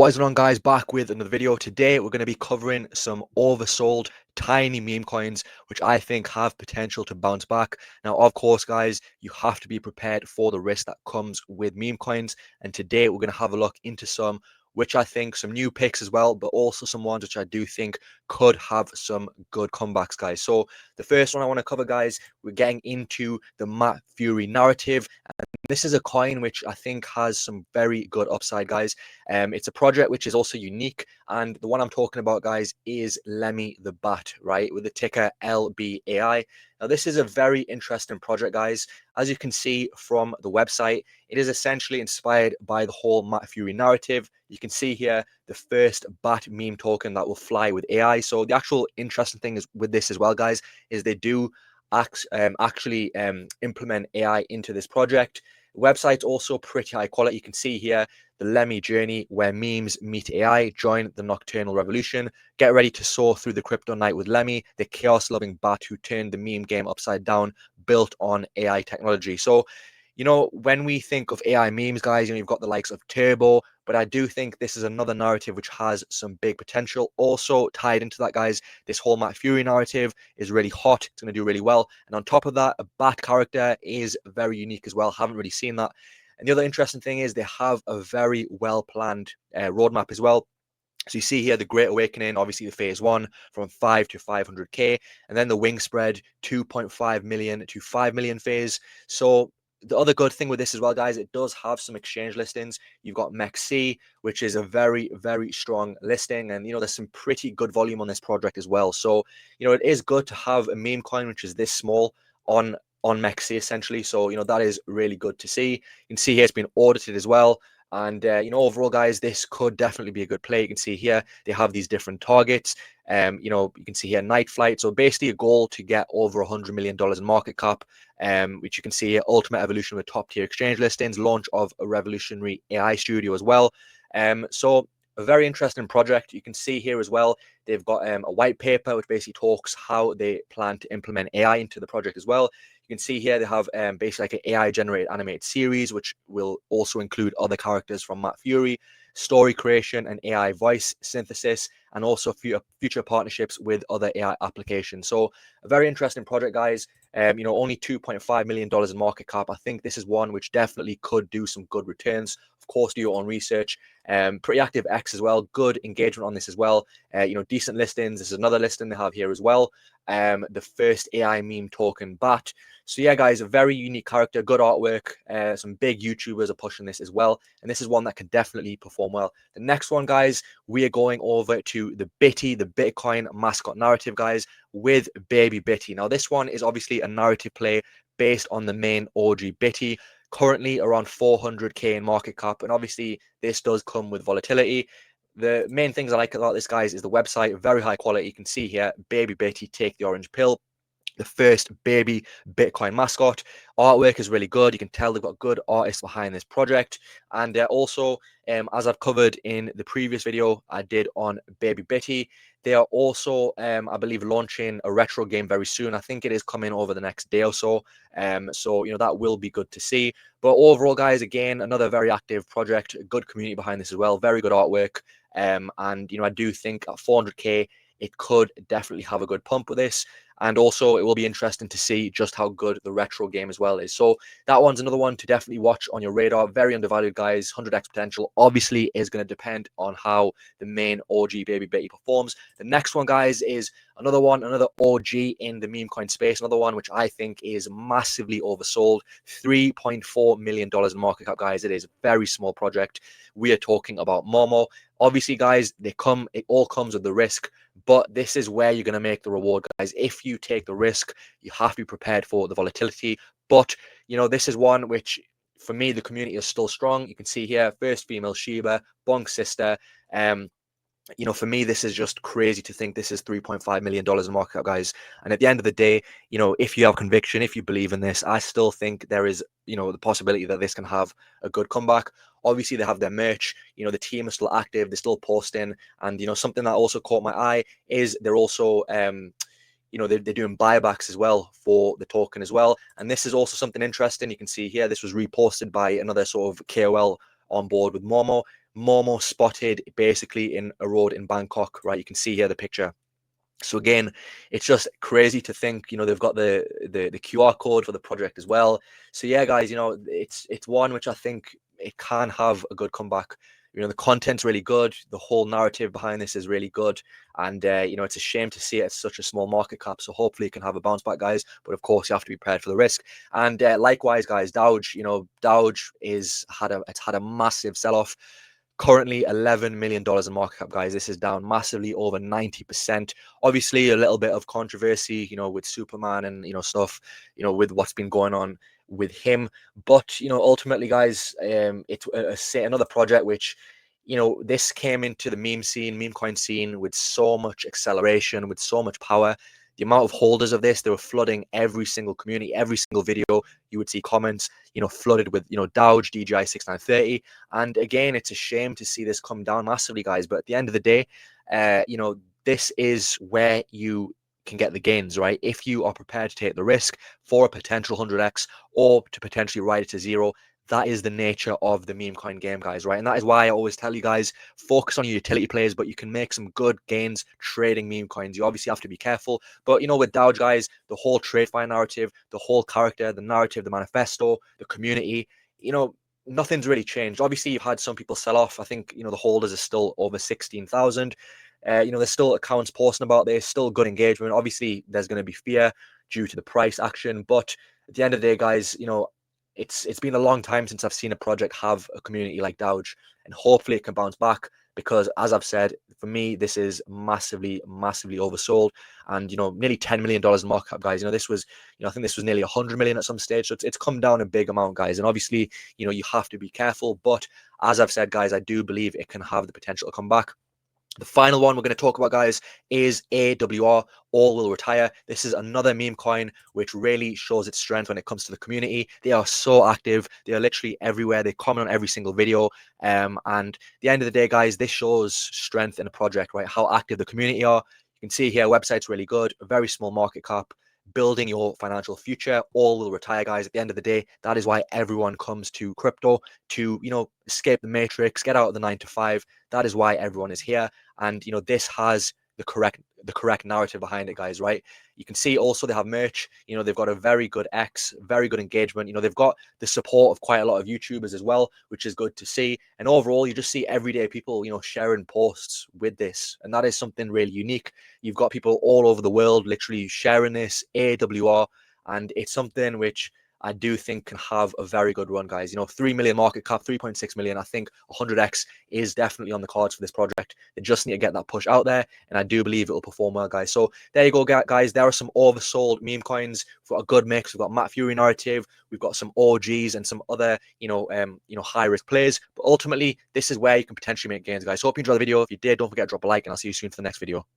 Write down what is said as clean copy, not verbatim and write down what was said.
What is going on, guys? Back with another video. Today we're going to be covering some oversold tiny meme coins which I think have potential to bounce back. Now, of course, guys, you have to be prepared for the risk that comes with meme coins, and today we're going to have a look into some which I think some new picks as well, but also some ones which I do think could have some good comebacks, guys. So the first one I want to cover, guys, we're getting into the Furie narrative. This is a coin which I think has some very good upside, guys. It's a project which is also unique, and the one I'm talking about, guys, is Lemmy the Bat, right, with the ticker LBAI. Now, this is a very interesting project, guys. As you can see from the website, it is essentially inspired by the whole Furie narrative. You can see here the first bat meme token that will fly with AI. So the actual interesting thing is with this as well, guys, is they do actually implement AI into this project. The website's also pretty high quality. You can see here the Lemmy journey where memes meet AI. Join the nocturnal revolution. Get ready to soar through the crypto night with Lemmy, the chaos-loving bat who turned the meme game upside down, built on AI technology. So, when we think of AI memes, guys, you've got the likes of Turbo, but I do think this is another narrative which has some big potential. Also tied into that, guys, this whole Furie narrative is really hot. It's going to do really well. And on top of that, a bat character is very unique as well. Haven't really seen that. And the other interesting thing is they have a very well-planned roadmap as well. So you see here the Great Awakening, obviously the phase 1 from 5 to 500k, and then the wing spread 2.5 million to 5 million phase. So the other good thing with this as well, guys, it does have some exchange listings. You've got MEXC, which is a very, very strong listing, and there's some pretty good volume on this project as well. So it is good to have a meme coin which is this small on MEXC essentially. So that is really good to see. You can see here it's been audited as well. And overall, guys, this could definitely be a good play. You can see here they have these different targets. You can see here night flight. So basically a goal to get over $100 million in market cap, which you can see here, ultimate evolution with top tier exchange listings, launch of a revolutionary AI studio as well. So a very interesting project. You can see here as well, they've got a white paper which basically talks how they plan to implement AI into the project as well. You can see here they have basically like an AI generated animated series, which will also include other characters from Furie, story creation and AI voice synthesis, and also future partnerships with other AI applications. So a very interesting project, guys. Only $2.5 million in market cap. I think this is one which definitely could do some good returns. Of course, do your own research. Pretty active X as well. Good engagement on this as well. Decent listings. This is another listing they have here as well. The first AI meme token bat. So yeah, guys, a very unique character, good artwork. Some big YouTubers are pushing this as well, and this is one that can definitely perform well. The next one, guys, we are going over to the Bitty, the Bitcoin mascot narrative, guys, with Baby Bitty. Now, this one is obviously a narrative play based on the main OG Bitty, currently around 400k in market cap, and obviously this does come with volatility. The main things I like about this, guys, is the website, very high quality. You can see here, Baby Bitty, take the orange pill. The first baby Bitcoin mascot. Artwork is really good. You can tell they've got good artists behind this project. And also, as I've covered in the previous video I did on Baby Bitty, they are also, I believe, launching a retro game very soon. I think it is coming over the next day or so. So, that will be good to see. But overall, guys, again, another very active project, good community behind this as well, very good artwork. And, I do think at 400k, it could definitely have a good pump with this. And also, it will be interesting to see just how good the retro game as well is. So that one's another one to definitely watch on your radar. Very undervalued, guys. 100x potential obviously is going to depend on how the main OG Baby Bitty performs. The next one, guys, is another one, another OG in the meme coin space. Another one which I think is massively oversold. $3.4 million in market cap, guys. It is a very small project. We are talking about Momo. Obviously, guys, it all comes with the risk, but this is where you're going to make the reward, guys. If you take the risk, you have to be prepared for the volatility. But, this is one which, for me, the community is still strong. You can see here, first female Shiba, Bonk sister. For me, this is just crazy to think this is $3.5 million in market cap, guys. And at the end of the day, if you have conviction, if you believe in this, I still think there is, the possibility that this can have a good comeback. Obviously, they have their merch. The team is still active. They're still posting. And, something that also caught my eye is they're also, they're doing buybacks as well for the token as well. And this is also something interesting. You can see here, this was reposted by another sort of KOL on board with Momo. Momo spotted basically in a road in Bangkok, right? You can see here the picture. So again, it's just crazy to think, they've got the QR code for the project as well. So yeah, guys, it's one which I think it can have a good comeback. The content's really good. The whole narrative behind this is really good. And, it's a shame to see it at such a small market cap. So hopefully it can have a bounce back, guys. But of course, you have to be prepared for the risk. And likewise, guys, dowge, dowge it's had a massive sell-off. Currently $11 million in market cap, guys. This is down massively, over 90%. Obviously, a little bit of controversy, with Superman and, stuff, with what's been going on with him. But, ultimately, guys, it's another project which, this came into the meme coin scene with so much acceleration, with so much power. The amount of holders of this, they were flooding every single community, every single video. You would see comments, flooded with, dowge, DJI 6930. And again, it's a shame to see this come down massively, guys. But at the end of the day, this is where you can get the gains, right? If you are prepared to take the risk for a potential 100x or to potentially ride it to zero, that is the nature of the meme coin game, guys, right? And that is why I always tell you guys, focus on your utility plays, but you can make some good gains trading meme coins. You obviously have to be careful, but with dowge, guys, the whole TradeFi narrative, the whole character, the narrative, the manifesto, the community, nothing's really changed. Obviously, you've had some people sell off. I think, the holders are still over 16,000. There's still accounts posting about this, still good engagement. Obviously, there's going to be fear due to the price action, but at the end of the day, guys, it's been a long time since I've seen a project have a community like dowge, and hopefully it can bounce back because, as I've said, for me, this is massively, massively oversold, and nearly $10 million in market cap, guys. This was, I think this was nearly 100 million at some stage, so it's come down a big amount, guys. And obviously, you have to be careful, but as I've said, guys, I do believe it can have the potential to come back. The final one we're going to talk about, guys, is AWR, All Will Retire. This is another meme coin which really shows its strength when it comes to the community. They are so active. They are literally everywhere. They comment on every single video. And at the end of the day, guys, this shows strength in a project, right? How active the community are. You can see here, website's really good, a very small market cap. Building your financial future, all will retire, guys. At the end of the day, that is why everyone comes to crypto, to escape the matrix, get out of the 9 to 5. That is why everyone is here. And this has the correct narrative behind it, guys, right? You can see also they have merch. They've got a very good very good engagement. They've got the support of quite a lot of YouTubers as well, which is good to see. And overall, you just see everyday people sharing posts with this, and that is something really unique. You've got people all over the world literally sharing this AWR, and it's something which I do think can have a very good run, guys. 3 million market cap, 3.6 million. I think 100x is definitely on the cards for this project. They just need to get that push out there, and I do believe it will perform well, guys. So there you go, guys. There are some oversold meme coins. We've got a good mix. We've got Matt Furie narrative. We've got some OGs and some other, high risk plays. But ultimately, this is where you can potentially make gains, guys. So hope you enjoyed the video. If you did, don't forget to drop a like, and I'll see you soon for the next video.